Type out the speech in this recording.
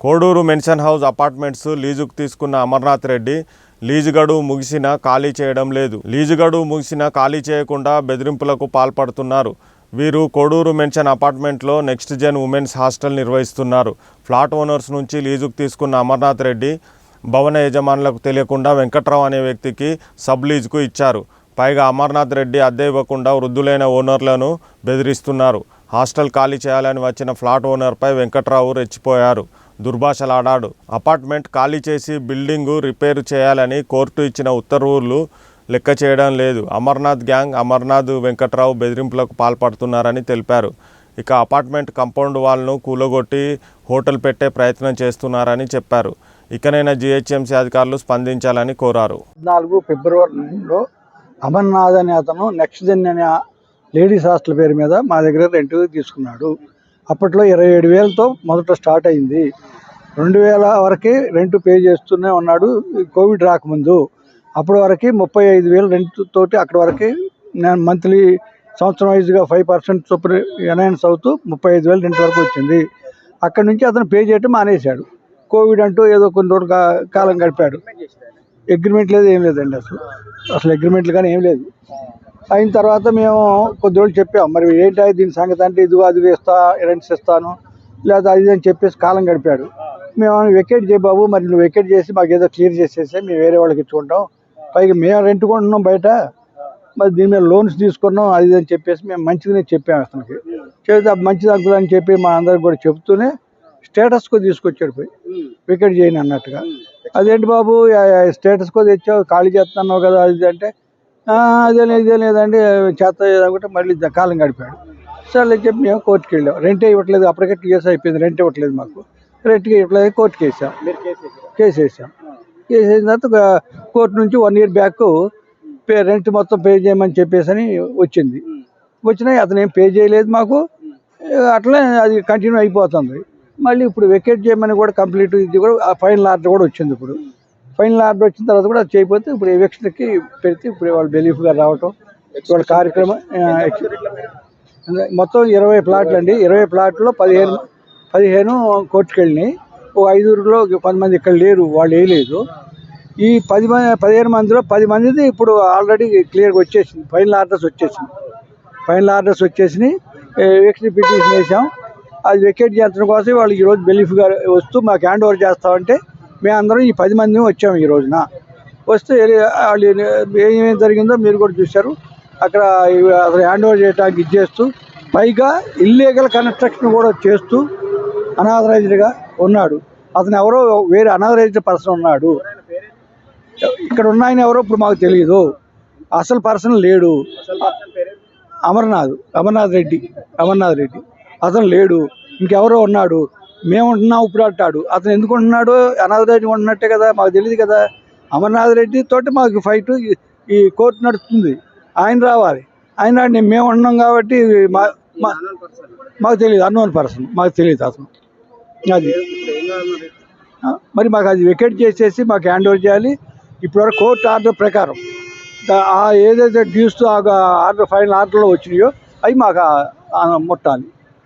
Koduru mansion house apartments లీజుకు తీసుకున్న Amarnath Reddy lease గడువు ముగిసినా ఖాళీ చేయడం లేదు. లీజు గడువు ముగిసినా ఖాళీ చేయకుండా బెదిరింపులకు పాల్పడుతున్నారు. వీరు కోడూరు మెన్షన్ అపార్ట్మెంట్లో నెక్స్ట్ జెన్ ఉమెన్స్ హాస్టల్ నిర్వహిస్తున్నారు. ఫ్లాట్ ఓనర్స్ నుంచి లీజుకు తీసుకున్న అమర్నాథ్ రెడ్డి భవన యజమానులకు తెలియకుండా వెంకట్రావు అనే వ్యక్తికి సబ్ లీజుకు ఇచ్చారు. పైగా అమర్నాథ్ రెడ్డి అద్దె ఇవ్వకుండా వృద్ధులైన ఓనర్లను బెదిరిస్తున్నారు. హాస్టల్ ఖాళీ చేయాలని వచ్చిన ఫ్లాట్ ఓనర్పై వెంకట్రావు రెచ్చిపోయారు, దుర్భాషలాడాడు. అపార్ట్మెంట్ ఖాళీ చేసి బిల్డింగు రిపేరు చేయాలని కోర్టు ఇచ్చిన ఉత్తర్వులు లెక్క చేయడం లేదు. అమర్నాథ్ గ్యాంగ్ అమర్నాథ్ వెంకట్రావు బెదిరింపులకు పాల్పడుతున్నారని తెలిపారు. ఇక అపార్ట్మెంట్ కాంపౌండ్ వాల్ను కూలగొట్టి హోటల్ పెట్టే ప్రయత్నం చేస్తున్నారని చెప్పారు. ఇకనైనా జీహెచ్ఎంసీ అధికారులు స్పందించాలని కోరారు. 4 ఫిబ్రవరిలో అమర్నాథ్ అనే అతను నెక్స్ట్ జెన్ అనే లేడీస్ హాస్టల్ పేరు మీద మా దగ్గర రెంట్ తీసుకున్నాడు. అప్పట్లో 27,000తో మొదట స్టార్ట్ అయింది. 2,000 వరకు రెంట్ పే చేస్తూనే ఉన్నాడు కోవిడ్ రాకముందు. అప్పటి వరకు 35,000 రెంట్ తోటి అక్కడి వరకు నేను మంత్లీ సంవత్సరం వైజ్గా 5% చొప్పున ఎనౌన్స్ అవుతూ 35,000 రెంట్ వరకు వచ్చింది. అక్కడి నుంచి అతను పే చేయటం మానేశాడు. కోవిడ్ అంటూ ఏదో కొన్ని రోజులు కాలం గడిపాడు. అగ్రిమెంట్ లేదు, ఏం లేదండి. అసలు అగ్రిమెంట్లు కానీ ఏం లేదు. అయిన తర్వాత మేము కొద్ది రోజులు చెప్పాం, మరి ఏంటి దీని సంగతి అంటే ఇదిగో అది వేస్తా, రెంట్స్ ఇస్తాను లేదా అది అని చెప్పేసి కాలం గడిపాడు. మేము వెకేట్ చేయ బాబు, మరి నువ్వు వెకేట్ చేసి మాకు ఏదో క్లియర్ చేసేస్తే మేము వేరే వాళ్ళకి ఇచ్చుకుంటాం, పైగా మేము రెంట్ కొంటున్నాం బయట, మరి దీని మీద లోన్స్ తీసుకున్నాం అది అని చెప్పేసి మేము మంచిగానే చెప్పాము. అతనికి చెబితే మంచిది అంకుల్ అని చెప్పి మా అందరికి కూడా చెబుతూనే స్టేటస్కో తీసుకొచ్చాడు పోయి వికెట్ చేయని అన్నట్టుగా. అదేంటి బాబు స్టేటస్కో తెచ్చావు, ఖాళీ చేస్తున్నావు కదా అది అంటే ఇదే లేదండి చేత అనుకుంటే మళ్ళీ కాలం గడిపాడు. సరే చెప్పి మేము కోర్టుకి వెళ్ళాం. రెంటే ఇవ్వట్లేదు, అప్పటికే 2 years అయిపోయింది, రెంట్ ఇవ్వట్లేదు మాకు, రెంట్కి ఇవ్వట్లేదు. కోర్టుకి వేసాం, కేసు వేసాం. కేసు వేసిన తర్వాత కోర్టు నుంచి 1 year బ్యాక్ రెంట్ మొత్తం పే చేయమని చెప్పేసి అని వచ్చింది. వచ్చినా అతను ఏం పే చేయలేదు మాకు. అట్లే అది కంటిన్యూ అయిపోతుంది. మళ్ళీ ఇప్పుడు వెకేట్ చేయమని కూడా కంప్లీట్ ఇది కూడా ఫైనల్ ఆర్డర్ కూడా వచ్చింది. ఇప్పుడు ఫైనల్ ఆర్డర్ వచ్చిన తర్వాత కూడా అది చేయకపోతే ఇప్పుడు ఎవిక్షన్కి పెడితే ఇప్పుడు వాళ్ళు బెలీఫ్గా రావటం వాళ్ళ కార్యక్రమం. మొత్తం 20 ప్లాట్లు అండి. 20 ప్లాట్లో 15 కోర్టుకు వెళ్ళినాయి. ఓ 5 కొంతమంది ఇక్కడ లేరు, వాళ్ళు వేయలేదు. ఈ 15 మందిలో 10 మందిది ఇప్పుడు ఆల్రెడీ క్లియర్గా వచ్చేసింది, ఫైనల్ ఆర్డర్స్ వచ్చేసినాయి. ఎవిక్షన్ పిటిషన్ వేసాం. అది వెకేట్ చేయించడం కోసం వాళ్ళు ఈరోజు బెలీఫ్గా వస్తూ మాకు హ్యాండ్ ఓవర్ చేస్తామంటే మేమందరం ఈ 10 మంది వచ్చాము. ఈ రోజున వస్తే వాళ్ళు ఏమేమి జరిగిందో మీరు కూడా చూశారు. అక్కడ అసలు హ్యాండ్ ఓవర్ చేయడానికి ఇచ్చేస్తూ పైగా ఇల్లీగల్ కన్స్ట్రక్షన్ కూడా చేస్తూ అనాథరైజ్డ్గా ఉన్నాడు. అతను ఎవరో వేరే అనాథరైజ్డ్ పర్సన్ ఉన్నాడు. ఇక్కడ ఉన్న ఆయన ఎవరో ఇప్పుడు మాకు తెలియదు. అసలు పర్సన్ లేడు. అమర్నాథ్ రెడ్డి అతను లేడు, ఇంకెవరో ఉన్నాడు. మేము ఉంటున్నాం ఇప్పుడు అంటాడు. అతను ఎందుకు ఉంటున్నాడు? అనాథ్ రెడ్డి ఉంటున్నట్టే కదా, మాకు తెలియదు కదా. అమర్నాథ్ రెడ్డి తోటి మాకు ఫైట్ ఈ కోర్టు నడుస్తుంది. ఆయన రావాలి, ఆయన మేము ఉన్నాం కాబట్టి మాకు తెలియదు. అన్నోన్ పర్సన్ మాకు తెలియదు అతను. అది మరి మాకు అది వెకేట్ చేసేసి మాకు హ్యాండ్ ఓవర్ చేయాలి. ఇప్పటివరకు కోర్టు ఆర్డర్ ప్రకారం ఏదైతే డ్యూస్ ఆర్డర్ ఫైనల్ ఆర్డర్లో వచ్చినాయో అవి మాకు ముట్టాలి.